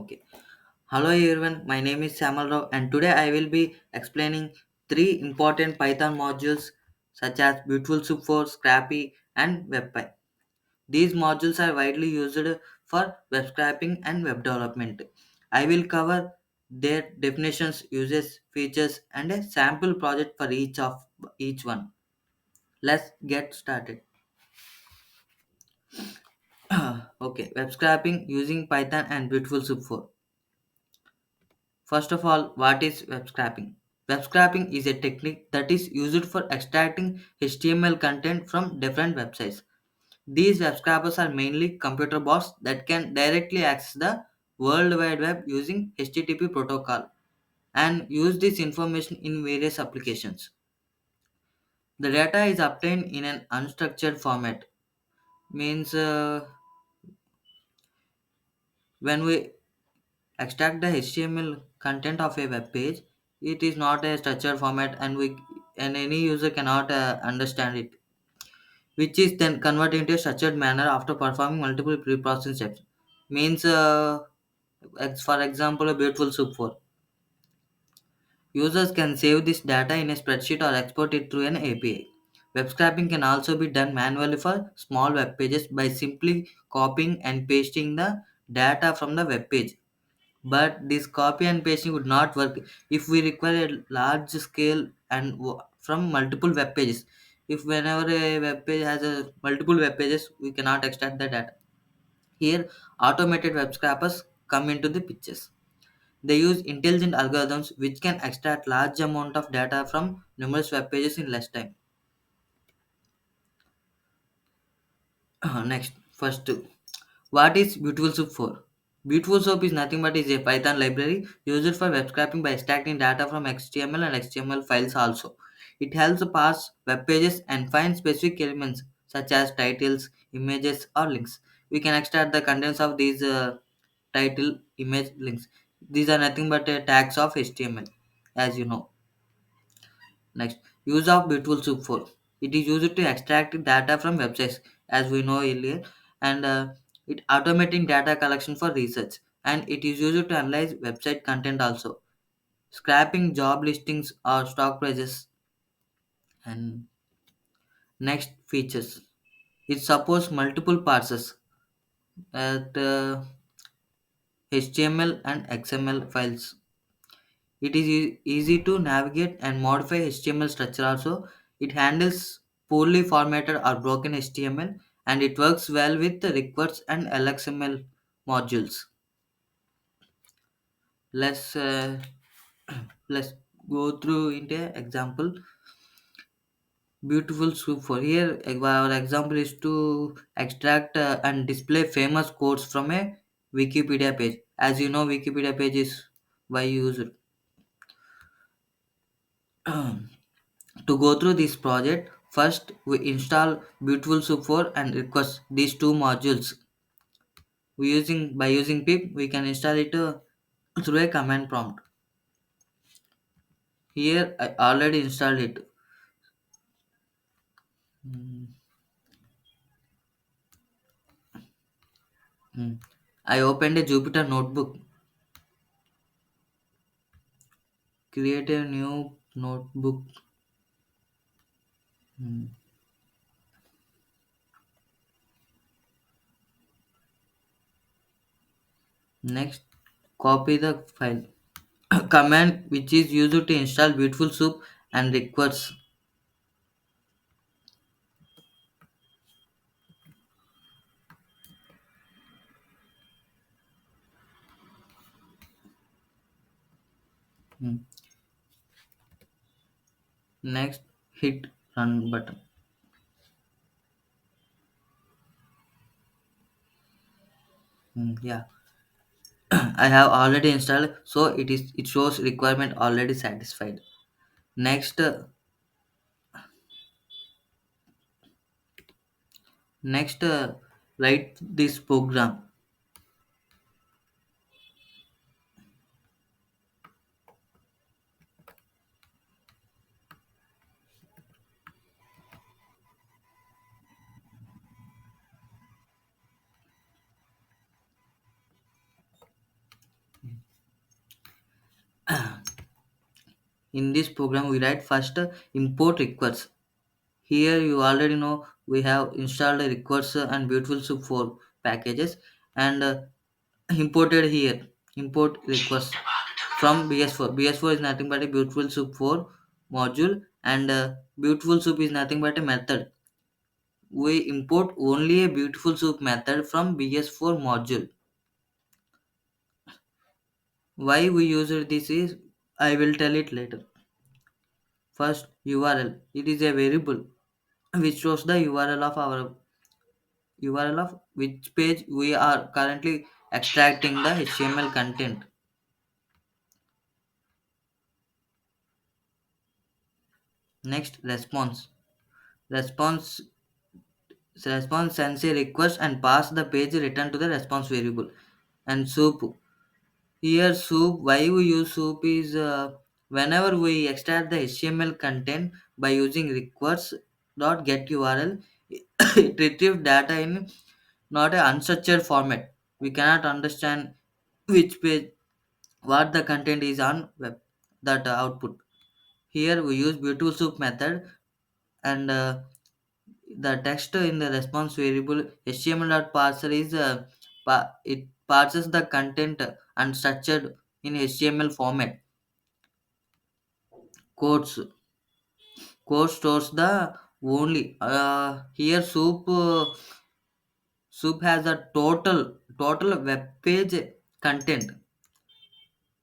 Okay. Hello everyone, my name is Samal Rao and today I will be explaining three important Python modules such as BeautifulSoup for Scrapy and WebPy. These modules are widely used for web scraping and web development. I will cover their definitions, uses, features and a sample project for each one. Let's get started. Okay, web scraping using Python and BeautifulSoup for. First of all, what is web scraping? Web scraping is a technique that is used for extracting HTML content from different websites. These web scrapers are mainly computer bots that can directly access the World Wide Web using HTTP protocol and use this information in various applications. The data is obtained in an unstructured format. Means when we extract the HTML content of a web page, it is not a structured format and any user cannot understand it, which is then converted into a structured manner after performing multiple pre-processing steps. Means, for example, a beautiful soup for users can save this data in a spreadsheet or export it through an API. Web scraping can also be done manually for small web pages by simply copying and pasting the data from the web page, but this copy and pasting would not work if we require a large scale and from multiple web pages. If whenever a web page has a multiple web pages, we cannot extract the data. Here automated web scrapers come into the pictures. They use intelligent algorithms which can extract large amount of data from numerous web pages in less time. Next, first, what is Beautiful Soup for? Beautiful Soup is nothing but is a Python library used for web scraping by extracting data from HTML and XML files also. It helps parse web pages and find specific elements such as titles, images or links. We can extract the contents of these title, image, links. These are nothing but tags of HTML, as you know. Next, use of Beautiful Soup for. It is used to extract data from websites, as we know earlier, and it automating data collection for research. And it is used to analyze website content also, scraping job listings or stock prices. And next features, it supports multiple parsers at HTML and XML files. It is easy to navigate and modify HTML structure also. It handles poorly formatted or broken HTML and it works well with the requests and LXML modules. Let's let's go through into example. Beautiful soup for here. Our example is to extract and display famous quotes from a Wikipedia page. As you know, Wikipedia page is by user. To go through this project, first we install Beautiful Soup 4 and request these two modules. By using pip, we can install it through a command prompt. Here I already installed it. Mm, mm. I opened a Jupyter notebook. Create a new notebook. Mm. Next, copy the file. Command which is used to install Beautiful Soup and requests. Mm. Next, hit run button. Yeah, I have already installed, so it shows requirement already satisfied. Next, next, write this program. In this program, we write first import requests. Here you already know we have installed requests and Beautiful Soup 4 packages and imported here import request from BS4. BS4 is nothing but a Beautiful Soup 4 module, and Beautiful Soup is nothing but a method. We import only a Beautiful Soup method from BS4 module. Why we use this is I will tell it later. First, URL. It is a variable which shows the URL of which page we are currently extracting the HTML content. Next, response. Response response sends a request and pass the page return to the response variable. And soup. Here soup, why we use soup is whenever we extract the HTML content by using requests dot get URL, it retrieves data in not a unstructured format. We cannot understand which page what the content is on web that output. Here we use beautiful soup method, and the text in the response variable html.parser is it parses the content unstructured in HTML format. Codes code stores the only here soup has a total web page content,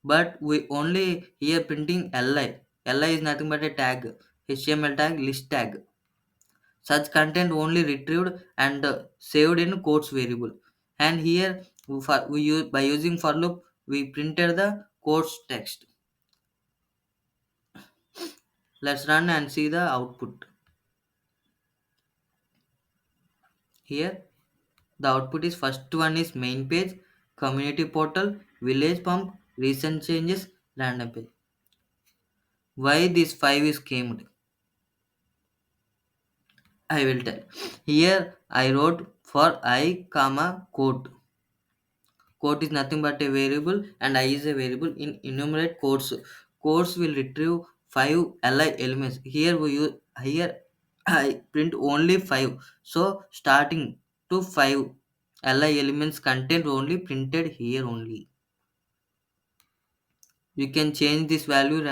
but we only here printing li is nothing but a tag, HTML tag, list tag. Such content only retrieved and saved in quotes variable. And here we use by using for loop we printed the quotes text. Let's run and see the output. Here the output is first one is main page, community portal, village pump, recent changes, random page. Why this 5 is came? I will tell. Here I wrote for I comma quote. Quote is nothing but a variable and I is a variable in enumerate quotes. Quotes will retrieve 5 li elements. Here we use here I print only 5. So starting to 5 li elements content only printed here only. You can change this value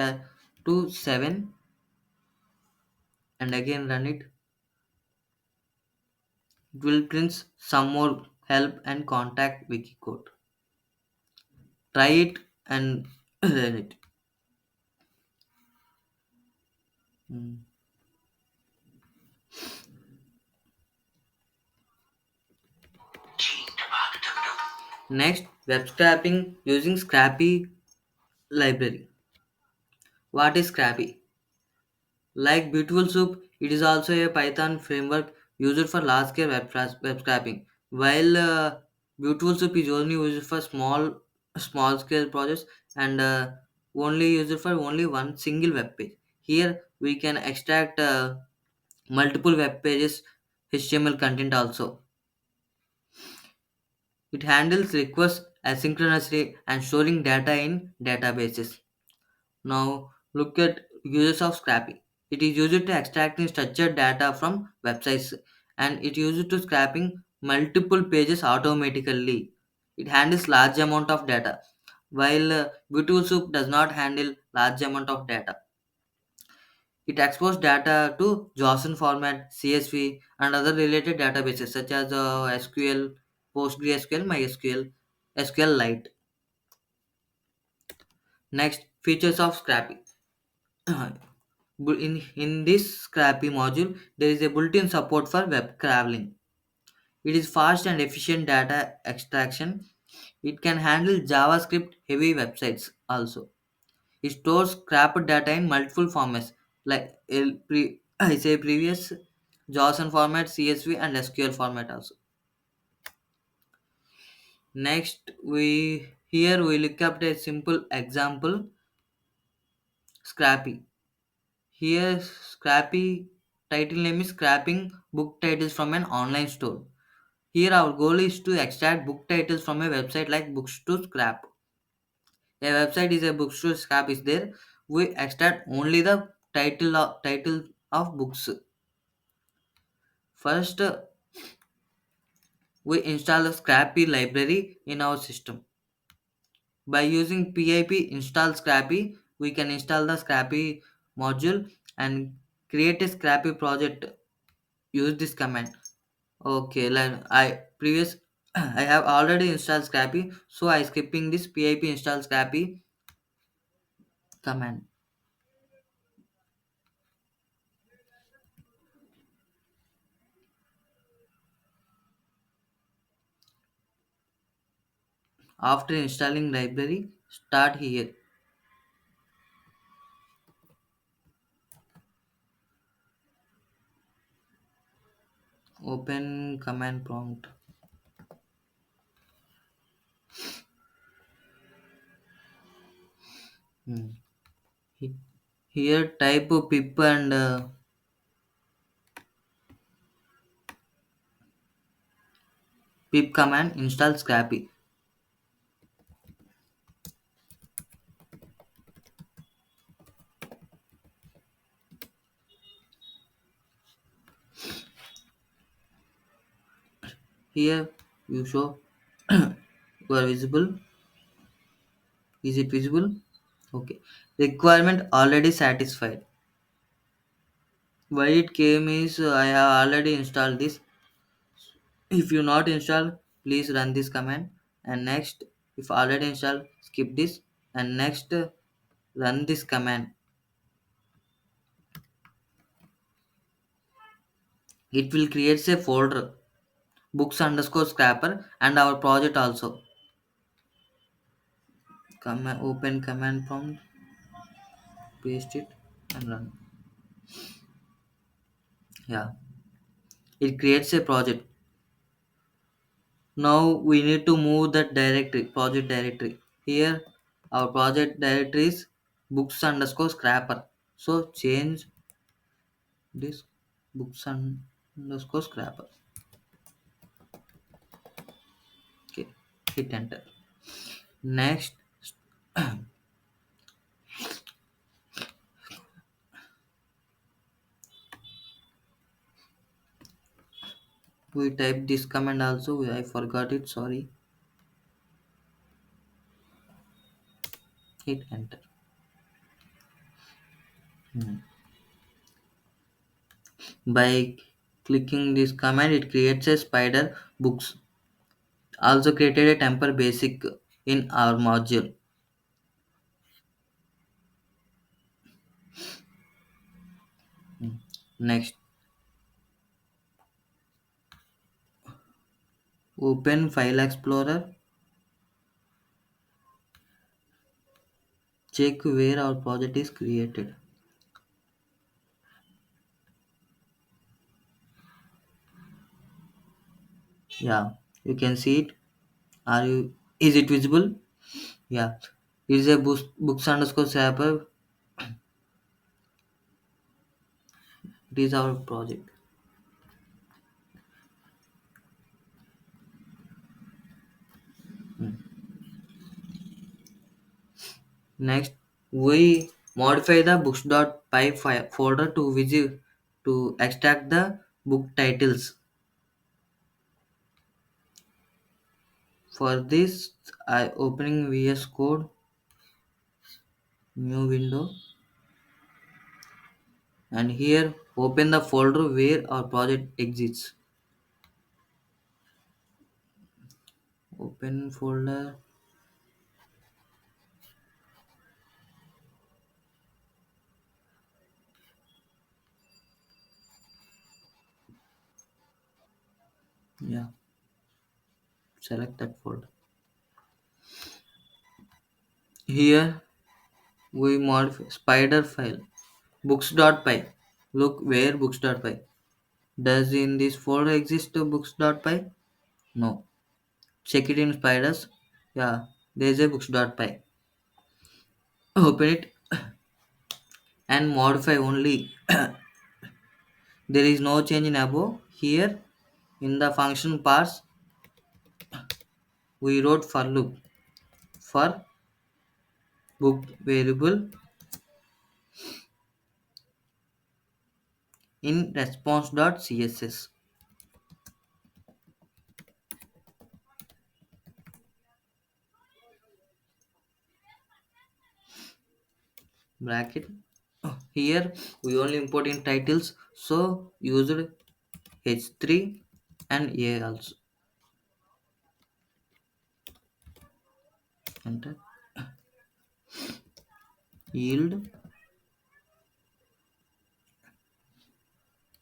to 7 and again run it. It will print some more help and contact wiki code. Try it and run it. Hmm. Next, web scraping using Scrapy library. What is Scrapy? Like Beautiful Soup, it is also a Python framework used for large-scale web scraping. While Beautiful Soup is only used for small-scale projects and only used for only one single web page. Here we can extract multiple web pages HTML content also. It handles requests asynchronously and storing data in databases. Now look at uses of Scrapy. It is used to extracting structured data from websites and it used to scraping multiple pages automatically. It handles large amount of data. While Beautiful Soup does not handle large amount of data. It exports data to JSON format, CSV, and other related databases such as SQL, PostgreSQL, MySQL, SQLite. Next, features of Scrapy. In this Scrapy module, there is a built-in support for web crawling. It is fast and efficient data extraction. It can handle JavaScript heavy websites also. It stores scrapped data in multiple formats like I say previous JSON format, CSV, and SQL format also. Next, we look up a simple example Scrapy. Here, Scrapy title name is Scrapping Book Titles from an Online Store. Here, our goal is to extract book titles from a website like Books to Scrap. A website is a bookstore, Scrap is there. we extract only the title of books. First, we install the Scrapy library in our system. By using pip install Scrapy, we can install the Scrapy module and create a Scrapy project. Use this command. Okay, like I have already installed Scrapy, so I skipping this pip install Scrapy command. After installing library, start here. Open command prompt. Hmm. He- Here type pip and pip command install Scrapy. Here you show you are visible. Is it visible? Okay. Requirement already satisfied. Why it came is I have already installed this. If you not install, please run this command. And next, if already installed, skip this. And next, run this command. It will create a folder books underscore scrapper and our project also. Open command prompt, paste it and run. Yeah, it creates a project. Now we need to move that directory, project directory. Here our project directory is books underscore scrapper. So change this books underscore scrapper. Okay, hit enter. Next, we type this command also. I forgot it. Sorry. Hit enter. Hmm. By clicking this command, it creates a spider books. Also created a temper basic in our module. Hmm. Next, open File Explorer. Check where our project is created. Yeah, you can see it. Are you? Is it visible? Yeah, it is a books underscore sapper. It is our project. Hmm. Next, we modify the books.py folder to visit to extract the book titles. For this, I opening VS Code, new window, and here open the folder where our project exists. Open folder. Yeah, select that folder. Here we modify spider file books.py. Look where books.py. Does in this folder exist books.py? No. Check it in spiders. Yeah, there is a books.py. Open it and modify only. There is no change in above. Here in the function parse, we wrote for loop for book variable in response.css. Bracket. Here we only import in titles, so used h3 and a also. Enter. Yield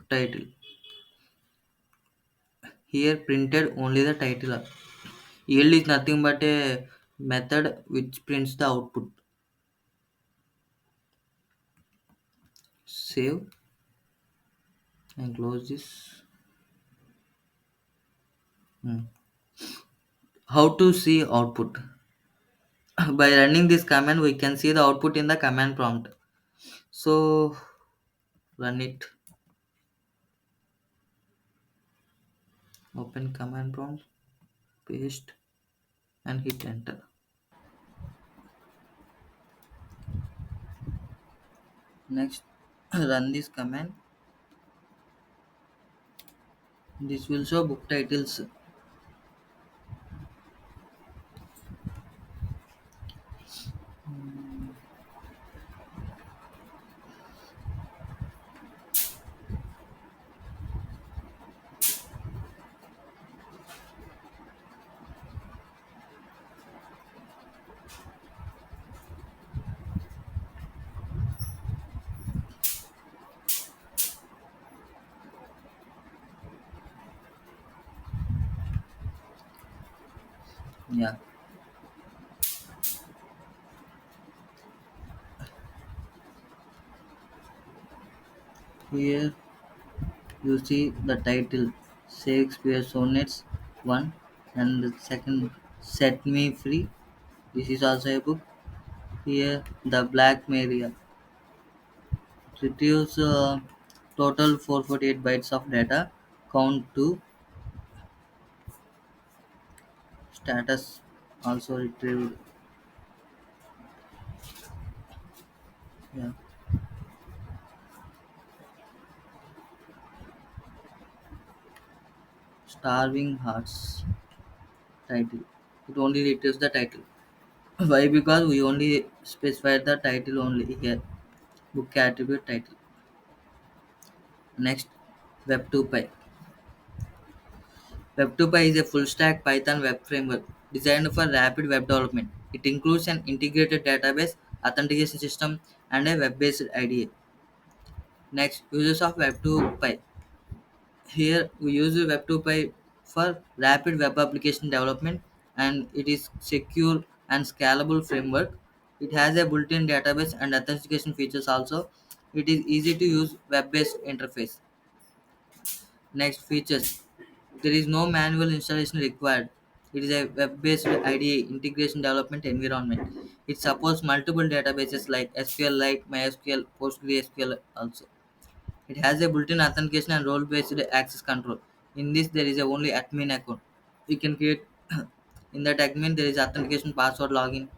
title. Here printed only the title. Yield is nothing but a method which prints the output. Save and close this. Hmm. How to see output? By running this command, we can see the output in the command prompt. So run it. Open command prompt, paste, and hit enter. Next, run this command. This will show book titles. Yeah, here you see the title Shakespeare Sonnets 1 and the second Set Me Free. This is also a book. Here the Black Maria retrieves total 448 bytes of data. Count to status also retrieved. Yeah, Starving Hearts title. It only retrieves the title. Why? Because we only specified the title only here. Book attribute title. Next, Web2Py. Web2Py is a full stack Python web framework designed for rapid web development. It includes an integrated database, authentication system, and a web based IDE. Next, uses of Web2Py. Here we use Web2Py for rapid web application development, and it is secure and scalable framework. It has a built-in database and authentication features also. It is easy to use web-based interface. Next, features. There is no manual installation required. It is a web-based IDE integration development environment. It supports multiple databases like SQLite, MySQL, PostgreSQL also. It has a built-in authentication and role-based access control. In this, there is a only admin account. We can create in that admin there is authentication, password, login.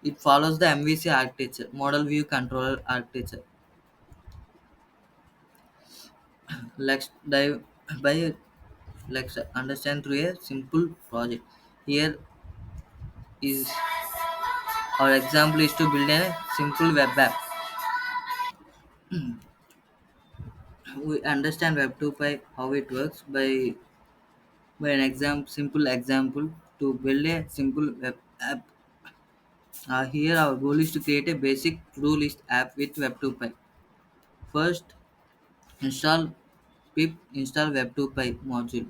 It follows the MVC architecture, model view controller architecture. Let's dive by let's understand through a simple project. Here is our example is to build a simple web app. We understand Web2Py how it works by an simple example to build a simple web app. Here our goal is to create a basic to-do list app with Web2Py. First, install pip install Web2Py module.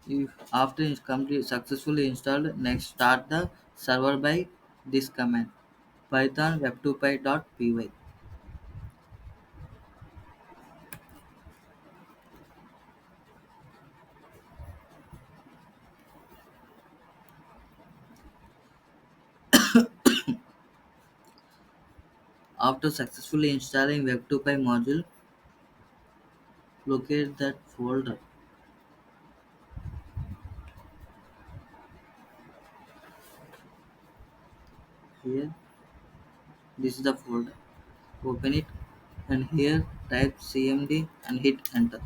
If after it's complete successfully installed, next start the server by this command python web2py.py. After successfully installing Web2Py module, locate that folder here. This is the folder. Open it and here type cmd and hit enter.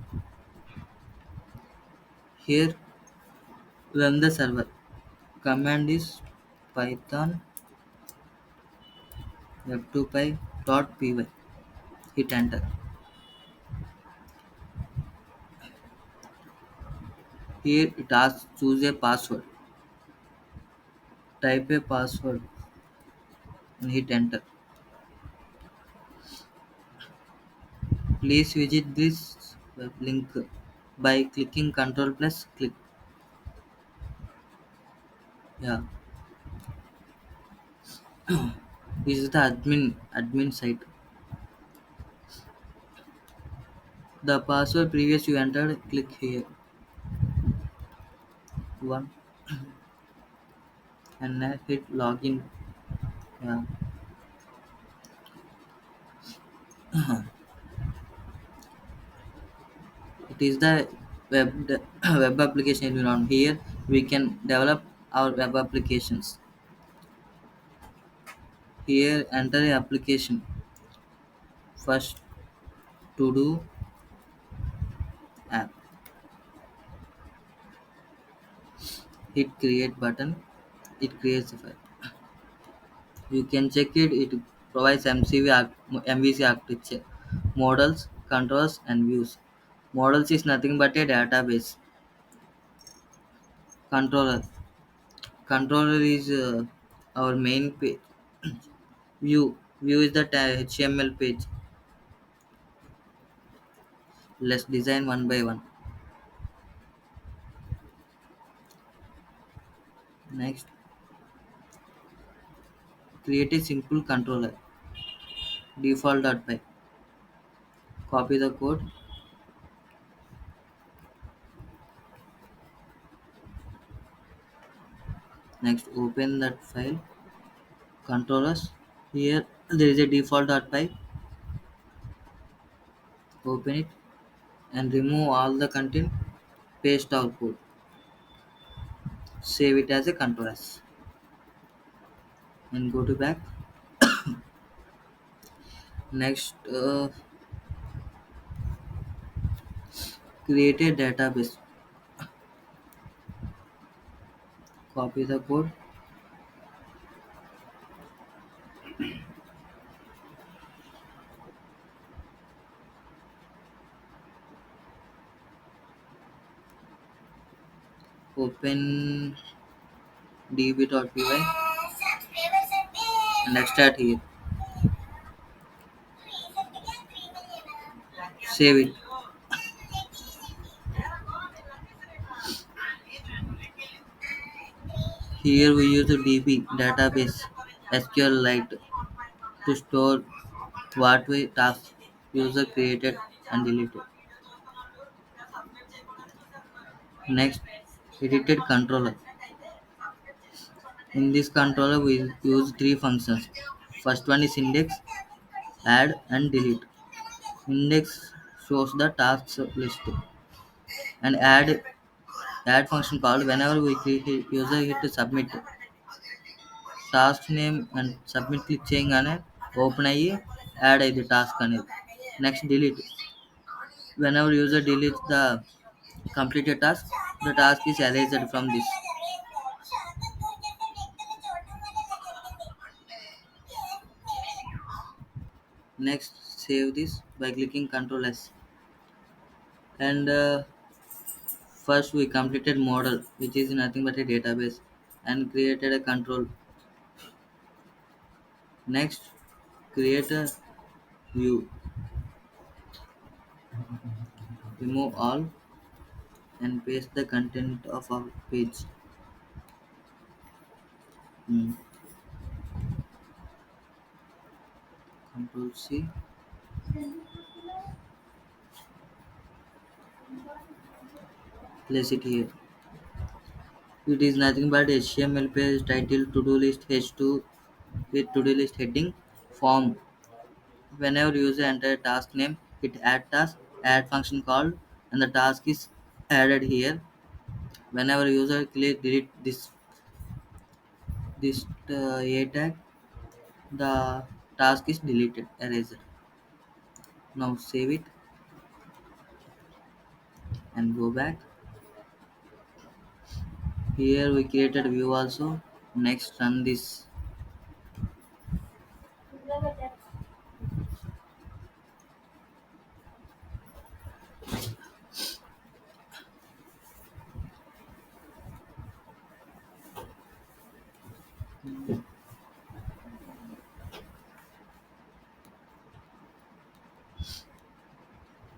Here run the server. Command is python web2py.py. Hit enter. Here it asks choose a password. Type a password and hit enter. Please visit this web link by clicking Ctrl plus click. Yeah, this is the admin site. The password previous you entered, click here. One and then hit login. Yeah, it is the web application environment. Here we can develop our web applications. Here enter a application. First to do app. Hit create button. It creates a file. You can check it. It provides MVC architecture, models, controls, and views. Models is nothing but a database. Controller. Controller is our main page. View is the HTML page. Let's design one by one. Next, create a simple controller. Default.py. Copy the code. Next, open that file. Controllers. Here there is a default.py. Open it and remove all the content. Paste our code. Save it as a controllers and go to back. Next, create a database. Copy the code. Open db.py and extract here. Save it. Here we use the DB database SQLite to store what we task user created and deleted. Next, edited controller. In this controller we use three functions. First one is index, add and delete. Index shows the tasks list and add function called whenever we create user hit to submit task name and submit click చేయగానే open అయ్యి add అయ్యింది task అనేది. Next delete. Whenever user deletes the completed task, the task is erased from this. Next, save this by clicking Ctrl S. And first we completed model, which is nothing but a database, and created a control. Next, create a view, remove all, and paste the content of our page. Hmm. Control C. Place it here. It is nothing but HTML page title to-do list H2 with to-do list heading form. Whenever user enter a task name, hit add task, add function called, and the task is added here. Whenever user click delete this a tag, the task is deleted. Eraser. Now save it and go back. Here we created view also. Next run this.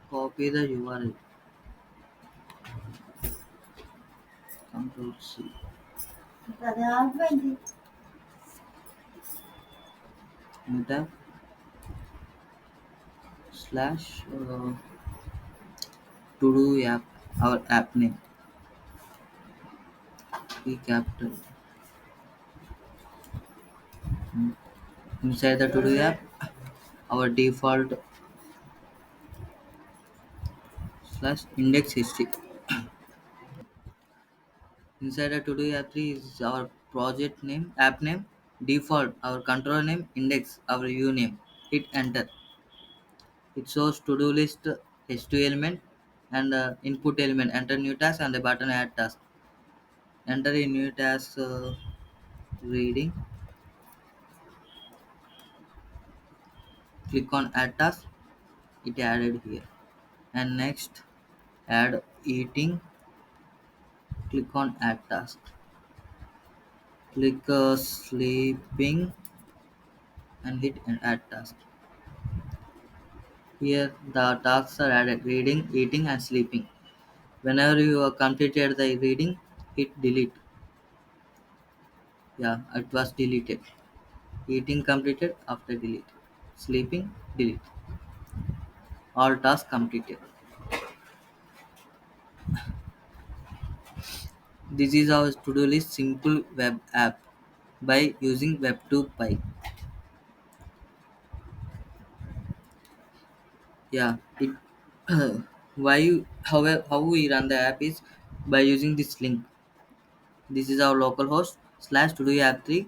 Copy the URL. Control C. Enter slash to do app, our app name. P capital. Mm. Inside the to do app, our default slash index history. Inside the to do app 3 is our project name, app name, default, our controller name, index, our view name. Hit enter. It shows to do list H2 element and input element. Enter new task and the button add task. Enter a new task reading. Click on add task. It added here. And next add eating. Click on add task. Click sleeping and hit add task. Here the tasks are added: reading, eating, and sleeping. Whenever you have completed the reading, hit delete. Yeah, it was deleted. Eating completed after delete. Sleeping delete. All tasks completed. This is our to-do list simple web app by using Web2Py. Yeah, it how we run the app is by using this link. This is our local host slash to do app 3,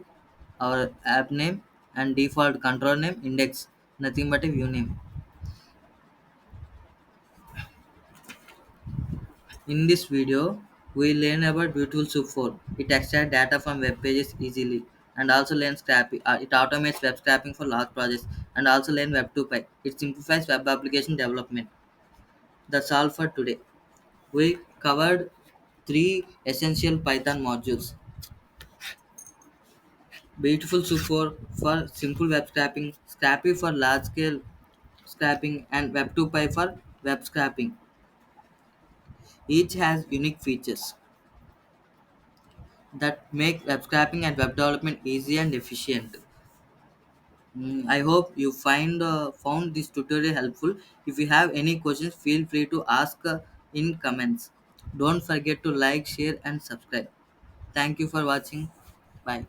our app name and default control name index, nothing but a view name. In this video, we learn about Beautiful Soup 4. It extracts data from web pages easily and also learn scrapping. It automates web scraping for large projects and also learn Web2Py. It simplifies web application development. That's all for today. We covered three essential Python modules. Beautiful Soup for simple web scraping, Scrappy for large scale scraping, and Web2Py for web scraping. Each has unique features that make web scraping and web development easy and efficient. I hope you found this tutorial helpful. If you have any questions, feel free to ask in comments. Don't forget to like, share, and subscribe. Thank you for watching. Bye.